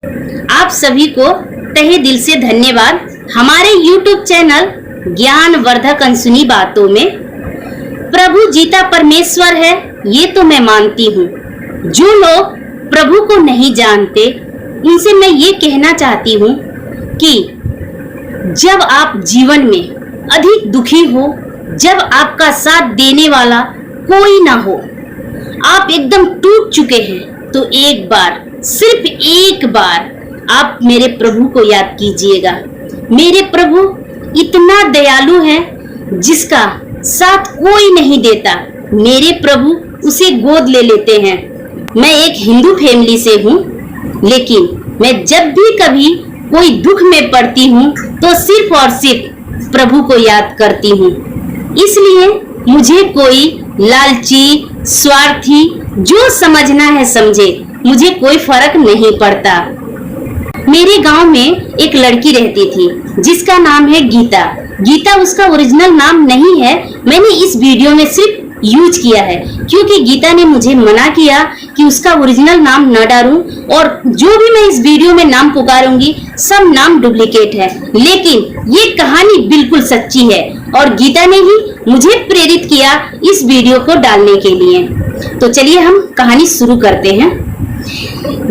आप सभी को तहे दिल से धन्यवाद। हमारे YouTube चैनल ज्ञानवर्धक अनसुनी बातों में प्रभु जीता परमेश्वर है, ये तो मैं मानती हूँ। जो लोग प्रभु को नहीं जानते उनसे मैं ये कहना चाहती हूँ कि जब आप जीवन में अधिक दुखी हो, जब आपका साथ देने वाला कोई ना हो, आप एकदम टूट चुके हैं, तो एक बार, सिर्फ एक बार आप मेरे प्रभु को याद कीजिएगा। मेरे प्रभु इतना दयालु है जिसका साथ कोई नहीं देता, मेरे प्रभु उसे गोद ले लेते हैं। मैं एक हिंदू फैमिली से हूँ, लेकिन मैं जब भी कभी कोई दुख में पड़ती हूँ तो सिर्फ और सिर्फ प्रभु को याद करती हूँ। इसलिए मुझे कोई लालची, स्वार्थी जो समझना है समझे, मुझे कोई फर्क नहीं पड़ता। मेरे गांव में एक लड़की रहती थी जिसका नाम है गीता। गीता उसका ओरिजिनल नाम नहीं है, मैंने इस वीडियो में सिर्फ यूज किया है क्योंकि गीता ने मुझे मना किया कि उसका ओरिजिनल नाम न डालूं, और जो भी मैं इस वीडियो में नाम पुकारूंगी सब नाम डुप्लीकेट है। लेकिन ये कहानी बिल्कुल सच्ची है और गीता ने ही मुझे प्रेरित किया इस वीडियो को डालने के लिए। तो चलिए हम कहानी शुरू करते हैं।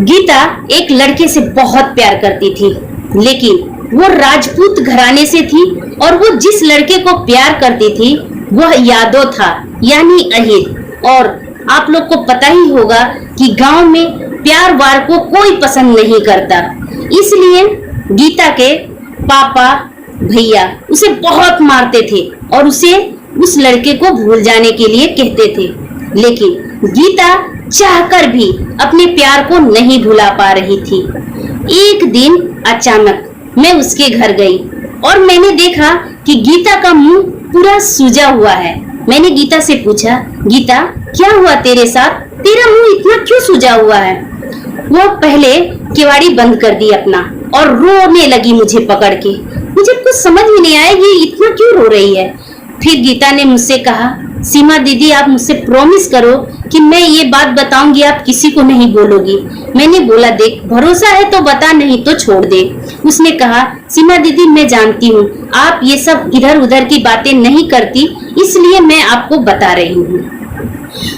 गीता एक लड़के से बहुत प्यार करती थी, लेकिन वो राजपूत घराने से थी और वो जिस लड़के को प्यार करती थी वह यादव था, यानी अहिर। और आप लोग को पता ही होगा कि गांव में प्यार वार को कोई पसंद नहीं करता, इसलिए गीता के पापा भैया उसे बहुत मारते थे और उसे उस लड़के को भूल जाने के लिए कहते थे। लेकिन गीता चाहकर भी अपने प्यार को नहीं भुला पा रही थी। एक दिन अचानक मैं उसके घर गई और मैंने देखा कि गीता का मुंह पूरा सूजा हुआ है। मैंने गीता से पूछा, गीता क्या हुआ तेरे साथ, तेरा मुंह इतना क्यों सूजा हुआ है? वो पहले केवाड़ी बंद कर दी अपना और रोने लगी मुझे पकड़ के। मुझे कुछ समझ में नहीं आया ये इतना क्यों रो रही है। फिर गीता ने मुझसे कहा, सीमा दीदी आप मुझसे प्रॉमिस करो कि मैं ये बात बताऊंगी, आप किसी को नहीं बोलोगी। मैंने बोला देख भरोसा है तो बता, नहीं तो छोड़ दे। उसने कहा, सीमा दीदी मैं जानती हूँ आप ये सब इधर उधर की बातें नहीं करती, इसलिए मैं आपको बता रही हूँ।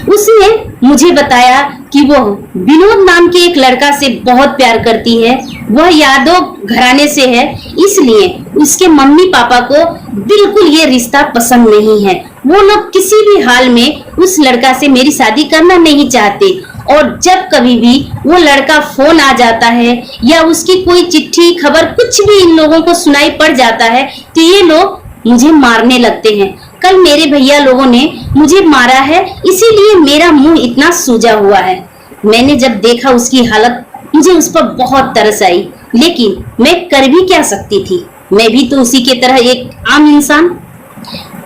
उसने मुझे बताया कि वो विनोद नाम के एक लड़का से बहुत प्यार करती है। वह यादव घराने से है, इसलिए उसके मम्मी पापा को बिल्कुल ये रिश्ता पसंद नहीं है। वो लोग किसी भी हाल में उस लड़का से मेरी शादी करना नहीं चाहते, और जब कभी भी वो लड़का फोन आ जाता है या उसकी कोई चिट्ठी खबर कुछ भी इन लोगों को सुनाई पड़ जाता है तो ये लोग मुझे मारने लगते हैं। कल मेरे भैया लोगों ने मुझे मारा है, इसीलिए मेरा मुंह इतना सूजा हुआ है। मैंने जब देखा उसकी हालत, मुझे उस पर बहुत तरस आई, लेकिन मैं कर भी क्या सकती थी, मैं भी तो उसी के तरह एक आम इंसान।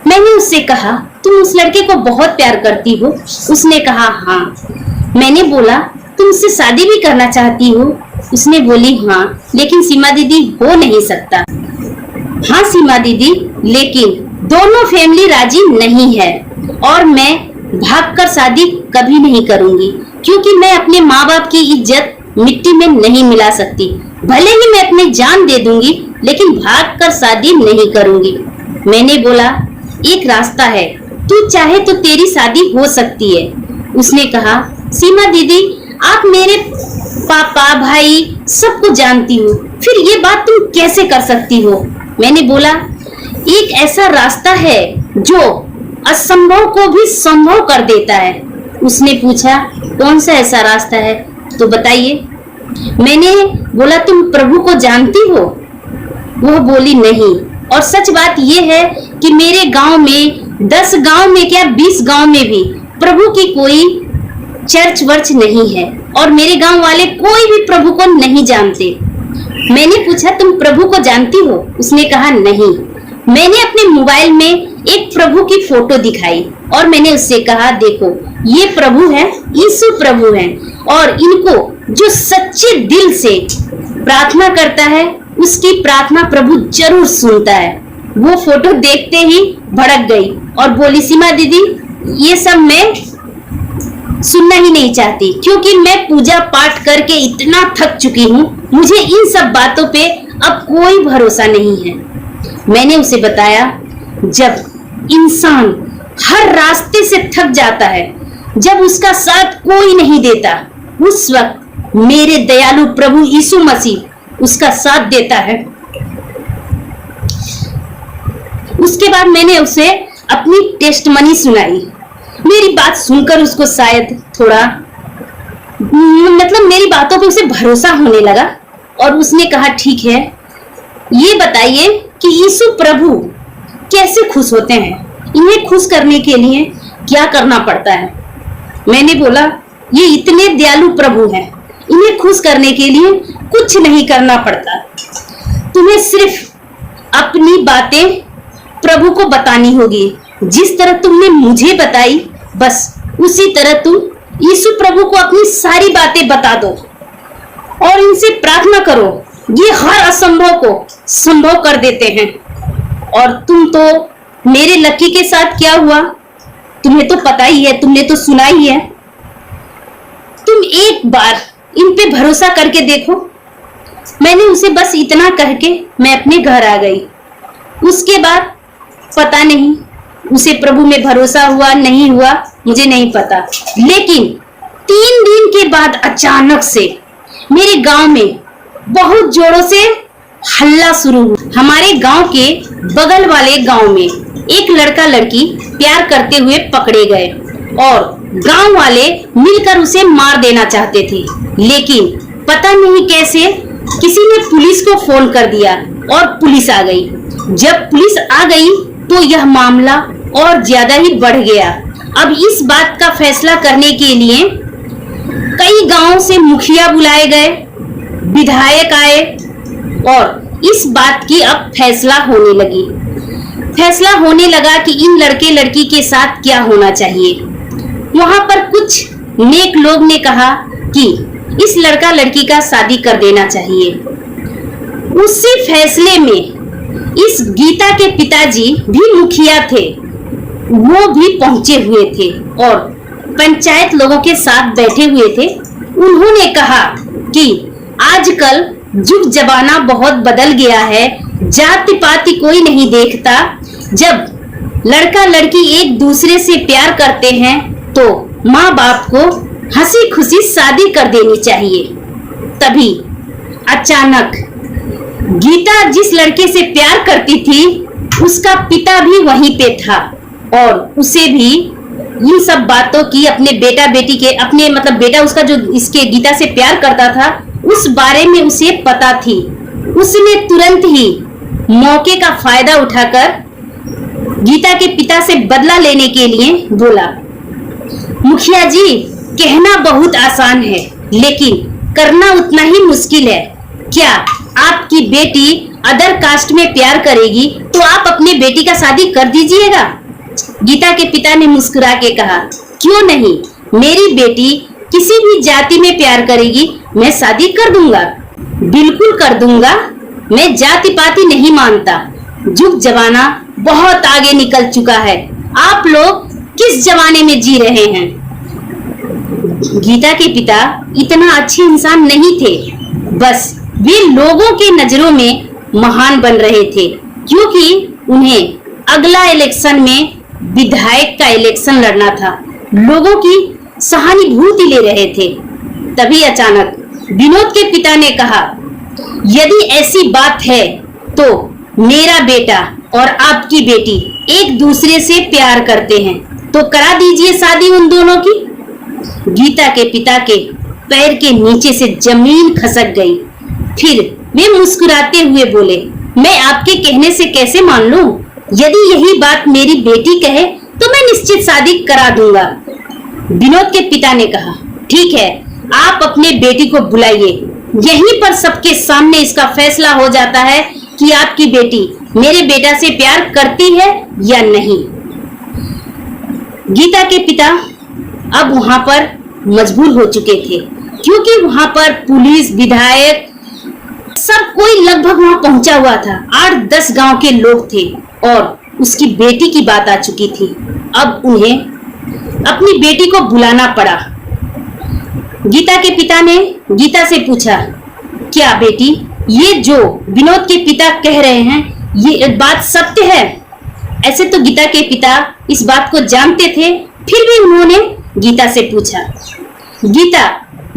मैंने उससे कहा, तुम उस लड़के को बहुत प्यार करती हो? उसने कहा हाँ। मैंने बोला, तुम उससे शादी भी करना चाहती हो? उसने बोली हाँ, लेकिन सीमा दीदी हो नहीं सकता। हाँ सीमा दीदी, लेकिन दोनों फैमिली राजी नहीं है और मैं भागकर शादी कभी नहीं करूंगी, क्योंकि मैं अपने माँ बाप की इज्जत मिट्टी में नहीं मिला सकती। भले ही मैं अपनी जान दे दूंगी, लेकिन भागकर शादी नहीं करूंगी। मैंने बोला, एक रास्ता है, तू चाहे तो तेरी शादी हो सकती है। उसने कहा, सीमा दीदी आप मेरे पापा भाई सबको जानती हो, फिर ये बात तुम कैसे कर सकती हो? मैंने बोला, एक ऐसा रास्ता है जो असंभव को भी संभव कर देता है। उसने पूछा, कौन सा ऐसा रास्ता है, तो बताइए। मैंने बोला, तुम प्रभु को जानती हो? वो बोली नहीं। और सच बात ये है कि मेरे गांव में 10 गांव में क्या 20 गांव में भी प्रभु की कोई चर्च वर्च नहीं है और मेरे गांव वाले कोई भी प्रभु को नहीं जानते। मैंने पूछा, तुम प्रभु को जानती हो? उसने कहा नहीं। मैंने अपने मोबाइल में एक प्रभु की फोटो दिखाई और मैंने उससे कहा, देखो ये प्रभु है, यीशु प्रभु है, और इनको जो सच्चे दिल से प्रार्थना करता है उसकी प्रार्थना प्रभु जरूर सुनता है। वो फोटो देखते ही भड़क गई और बोली, सीमा दीदी ये सब मैं सुनना ही नहीं चाहती, क्योंकि मैं पूजा पाठ करके इतना थक चुकी हूँ। मुझे इन सब बातों पे अब कोई भरोसा नहीं है। मैंने उसे बताया, जब इंसान हर रास्ते से थक जाता है, जब उसका साथ कोई नहीं देता, उस वक्त मेरे दयालु प्रभु यीशु मसीह उसका साथ देता है। उसके बाद मैंने उसे अपनी टेस्टमनी सुनाई। मेरी बात सुनकर उसको शायद थोड़ा मेरी बातों पे उसे भरोसा होने लगा और उसने कहा, ठीक है, ये बताइए कि यीशु प्रभु कैसे खुश होते हैं, इन्हें खुश करने के लिए क्या करना पड़ता है। मैंने बोला, ये इतने दयालु प्रभु हैं, इन्हें खुश करने के लिए कुछ नहीं करना पड़ता। तुम्हें सिर्फ अपनी बातें प्रभु को बतानी होगी। जिस तरह तुमने मुझे बताई, बस उसी तरह तुम यीशु प्रभु को अपनी सारी बातें बता दो और इनसे प्रार्थना करो। ये हर असंभव को संभव कर देते हैं। और तुम तो मेरे लकी के साथ क्या हुआ तुम्हें तो पता ही है, तुमने तो सुना ही है। तुम एक बार इन पे भरोसा करके देखो। मैंने उसे बस इतना कह के मैं अपने घर आ गई। उसके बाद पता नहीं उसे प्रभु में भरोसा हुआ नहीं हुआ, मुझे नहीं पता। लेकिन 3 दिन के बाद अचानक से मेरे गांव में बहुत जोरों से हल्ला शुरू हुआ। हमारे गांव के बगल वाले गांव में एक लड़का लड़की प्यार करते हुए पकड़े गए और गांव वाले मिलकर उसे मार देना चाहते थे। लेकिन पता नहीं कैसे किसी ने पुलिस को फोन कर दिया और पुलिस आ गई। जब पुलिस आ गई तो यह मामला और ज्यादा ही बढ़ गया। अब इस बात का फैसला करने के लिए कई गांवों से मुखिया बुलाए गए, विधायक आए और इस बात की अब फैसला होने लगा कि इन लड़के लड़की के साथ क्या होना चाहिए। वहां पर कुछ नेक लोग ने कहा कि इस लड़का लड़की का शादी कर देना चाहिए। उसी फैसले में इस गीता के पिताजी भी मुखिया थे, वो भी पहुंचे हुए थे और पंचायत लोगों के साथ बैठे हुए थे। उन्होंने कहा कि आजकल युग जमाना बहुत बदल गया है, जाति पाति कोई नहीं देखता। जब लड़का लड़की एक दूसरे से प्यार करते हैं तो माँ बाप को हंसी खुशी शादी कर देनी चाहिए। तभी अचानक गीता जिस लड़के से प्यार करती थी, उसका पिता भी वहीं पे था और उसे भी इन सब बातों की अपने बेटा बेटी के बेटा उसका जो इसके गीता से प्यार करता था उस बारे में उसे पता थी। उसने तुरंत ही मौके का फायदा उठाकर गीता के पिता से बदला लेने के लिए बोला, मुखिया जी, कहना बहुत आसान है लेकिन करना उतना ही मुश्किल है। क्या आपकी बेटी अदर कास्ट में प्यार करेगी तो आप अपने बेटी का शादी कर दीजिएगा? गीता के पिता ने मुस्कुरा के कहा, क्यों नहीं, मेरी बेटी किसी भी जाति में प्यार करेगी, मैं शादी कर दूंगा, बिल्कुल कर दूंगा। मैं जाति पाति नहीं मानता। युग जमाना बहुत आगे निकल चुका है। आप लोग किस जमाने में जी रहे हैं? गीता के पिता इतना अच्छे इंसान नहीं थे, बस वे लोगों के नजरों में महान बन रहे थे, क्योंकि उन्हें अगला इलेक्शन में विधायक का इलेक्शन लड़ना था। लोगों की सहानुभूति ले रहे थे। तभी अचानक विनोद के पिता ने कहा, यदि ऐसी बात है तो मेरा बेटा और आपकी बेटी एक दूसरे से प्यार करते हैं तो करा दीजिए शादी उन दोनों की। गीता के पिता के पैर के नीचे से जमीन खसक गई। फिर वे मुस्कुराते हुए बोले, मैं आपके कहने से कैसे मान लूं? यदि यही बात मेरी बेटी कहे तो मैं निश्चित शादी करा दूंगा। विनोद के पिता ने कहा, ठीक है, आप अपने बेटी को बुलाइए। यहीं पर सबके सामने इसका फैसला हो जाता है कि आपकी बेटी मेरे बेटा से प्यार करती है या नहीं। गीता के पिता अब वहां पर मजबूर हो चुके थे, क्योंकि वहां पर पुलिस, विधायक, सब कोई लगभग वहां पहुंचा हुआ था। 8-10 गांव के लोग थे और उसकी बेटी की बात आ चुकी थी। अब उन्हें अपनी बेटी को बुलाना पड़ा। गीता के पिता ने गीता से पूछा, क्या बेटी, ये जो विनोद के पिता कह रहे हैं ये बात सत्य है? ऐसे तो गीता के पिता इस बात को जानते थे, फिर भी उन्होंने गीता से पूछा। गीता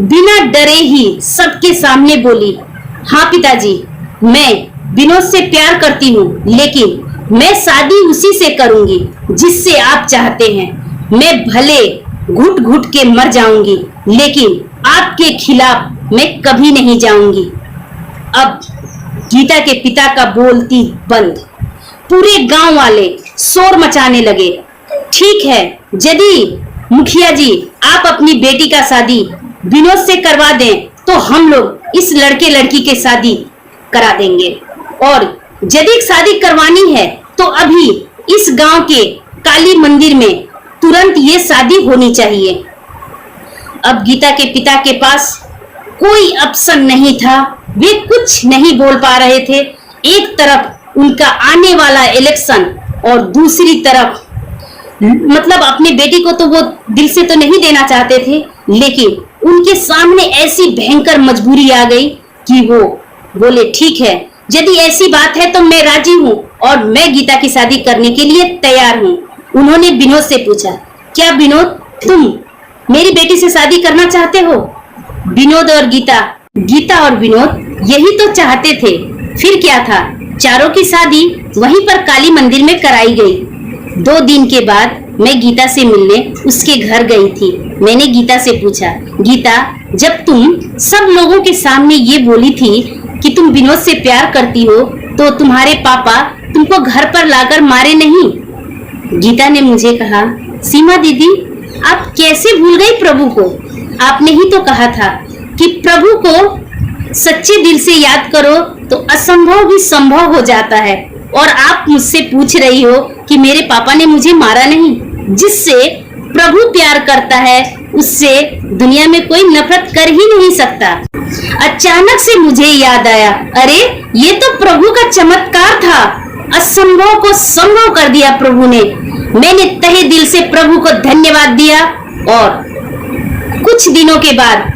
बिना डरे ही सबके सामने बोली, हाँ पिताजी, मैं विनोद से प्यार करती हूँ, लेकिन मैं शादी उसी से करूंगी जिससे आप चाहते हैं। मैं भले घुट घुट के मर जाऊंगी, लेकिन आपके खिलाफ मैं कभी नहीं जाऊंगी। अब गीता के पिता का बोलती बंद। पूरे गांव वाले शोर मचाने लगे। ठीक है, यदि मुखिया जी आप अपनी बेटी का शादी विनोद से करवा दें तो हम लोग इस लड़के लड़की के शादी करा देंगे, और यदि शादी करवानी है तो अभी इस गांव के काली मंदिर में तुरंत ये शादी होनी चाहिए। अब गीता के पिता के पास कोई ऑप्शन नहीं था, वे कुछ नहीं बोल पा रहे थे। एक तरफ उनका आने वाला इलेक्शन और दूसरी तरफ मतलब अपने बेटी को तो वो दिल से तो नहीं देना चाहते थे, लेकिन उनके सामने ऐसी भयंकर मजबूरी आ गई कि वो बोले, ठीक है, यदि ऐसी बात है तो मैं राजी हूँ और मैं गीता की शादी करने के लिए तैयार हूँ। उन्होंने विनोद से पूछा, क्या विनोद तुम मेरी बेटी से शादी करना चाहते हो? विनोद और गीता और विनोद यही तो चाहते थे, फिर क्या था। चारों की शादी वहीं पर काली मंदिर में कराई गई। 2 दिन के बाद मैं गीता से मिलने उसके घर गई थी। मैंने गीता से पूछा, गीता, जब तुम सब लोगों के सामने ये बोली थी कि तुम विनोद से प्यार करती हो तो तुम्हारे पापा तुमको घर पर लाकर मारे नहीं? गीता ने मुझे कहा, सीमा दीदी, आप कैसे भूल गई प्रभु को? आपने ही तो कहा था कि प्रभु को सच्चे दिल से याद करो तो असंभव भी संभव हो जाता है, और आप मुझसे पूछ रही हो कि मेरे पापा ने मुझे मारा नहीं। जिससे प्रभु प्यार करता है उससे दुनिया में कोई नफरत कर ही नहीं सकता। अचानक से मुझे याद आया, अरे ये तो प्रभु का चमत्कार था। असंभव को संभव कर दिया प्रभु ने। मैंने तहे दिल से प्रभु को धन्यवाद दिया। और कुछ दिनों के बाद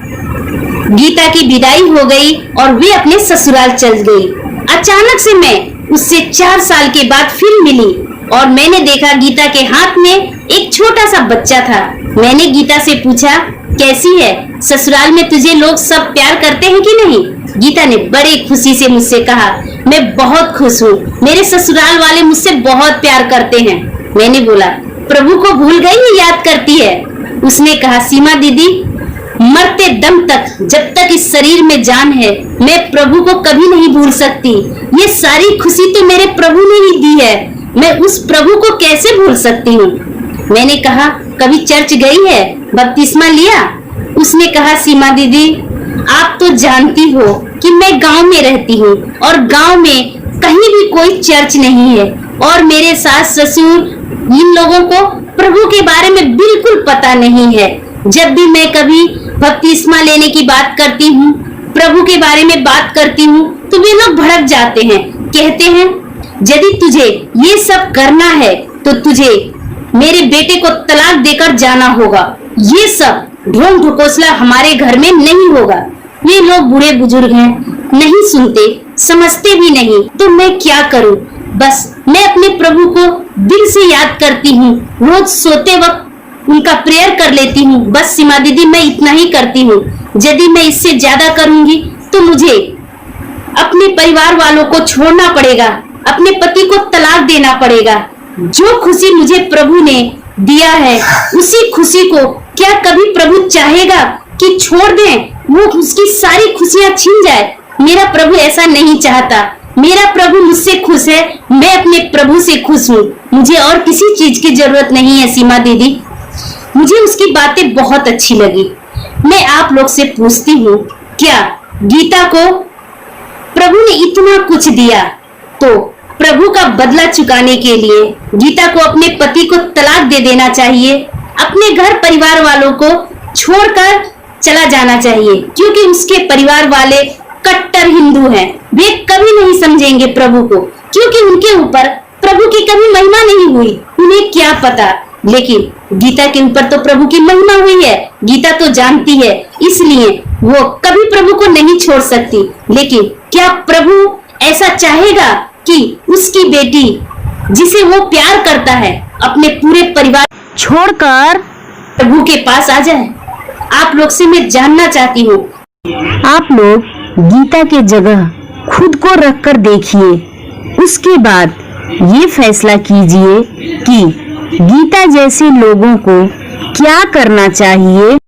गीता की विदाई हो गई और वे अपने ससुराल चल गई। अचानक से मैं उससे 4 साल के बाद फिर मिली और मैंने देखा गीता के हाथ में एक छोटा सा बच्चा था। मैंने गीता से पूछा, कैसी है? ससुराल में तुझे लोग सब प्यार करते हैं कि नहीं? गीता ने बड़ी खुशी से मुझसे कहा, मैं बहुत खुश हूँ, मेरे ससुराल वाले मुझसे बहुत प्यार करते हैं। मैंने बोला, प्रभु को भूल गई या याद करती है? उसने कहा, सीमा दीदी, मरते दम तक, जब तक इस शरीर में जान है, मैं प्रभु को कभी नहीं भूल सकती। ये सारी खुशी तो मेरे प्रभु ने ही दी है, मैं उस प्रभु को कैसे भूल सकती हूँ? मैंने कहा, कभी चर्च गई है, बपतिस्मा लिया? उसने कहा, सीमा दीदी, आप तो जानती हो कि मैं गांव में रहती हूँ और गांव में कहीं भी कोई चर्च नहीं है, और मेरे सास ससुर इन लोगों को प्रभु के बारे में बिल्कुल पता नहीं है। जब भी मैं कभी बपतिस्मा लेने की बात करती हूँ, प्रभु के बारे में बात करती हूँ, तो वे लोग भड़क जाते हैं, कहते हैं, यदि तुझे ये सब करना है तो तुझे मेरे बेटे को तलाक देकर जाना होगा। ये सब ढोंग ढकोसला हमारे घर में नहीं होगा। ये लोग बूढ़े बुजुर्ग हैं, नहीं सुनते, समझते भी नहीं, तो मैं क्या करूं? बस मैं अपने प्रभु को दिल से याद करती हूँ, रोज सोते वक्त उनका प्रेयर कर लेती हूँ। बस सीमा दीदी, मैं इतना ही करती हूँ। यदि मैं इससे ज्यादा करूंगी तो मुझे अपने परिवार वालों को छोड़ना पड़ेगा, अपने पति को तलाक देना पड़ेगा। जो खुशी मुझे प्रभु ने दिया है, उसी खुशी को क्या कभी प्रभु चाहेगा कि छोड़ दें, वो उसकी सारी खुशियां छीन जाए? मेरा प्रभु ऐसा नहीं चाहता। मेरा प्रभु मुझसे खुश है, मैं अपने प्रभु से खुश हूँ। मुझे और किसी चीज की जरूरत नहीं है सीमा दीदी। मुझे उसकी बातें बहुत अच्छी लगी। मैं आप लोग से पूछती हूँ, क्या गीता को प्रभु ने इतना कुछ दिया तो प्रभु का बदला चुकाने के लिए गीता को अपने पति को तलाक दे देना चाहिए, अपने घर परिवार वालों को छोड़कर चला जाना चाहिए, क्योंकि उसके परिवार वाले कट्टर हिंदू हैं। वे कभी नहीं समझेंगे प्रभु को, क्योंकि उनके ऊपर प्रभु की कभी महिमा नहीं हुई। उन्हें क्या पता लेकिन गीता के ऊपर तो प्रभु की महिमा हुई है, गीता तो जानती है, इसलिए वो कभी प्रभु को नहीं छोड़ सकती। लेकिन क्या प्रभु ऐसा चाहेगा कि उसकी बेटी जिसे वो प्यार करता है अपने पूरे परिवार छोड़कर प्रभु के पास आ जाए? आप लोग से मैं जानना चाहती हूँ, आप लोग गीता के जगह खुद को रखकर देखिए, उसके बाद ये फैसला कीजिए कि गीता जैसे लोगों को क्या करना चाहिए।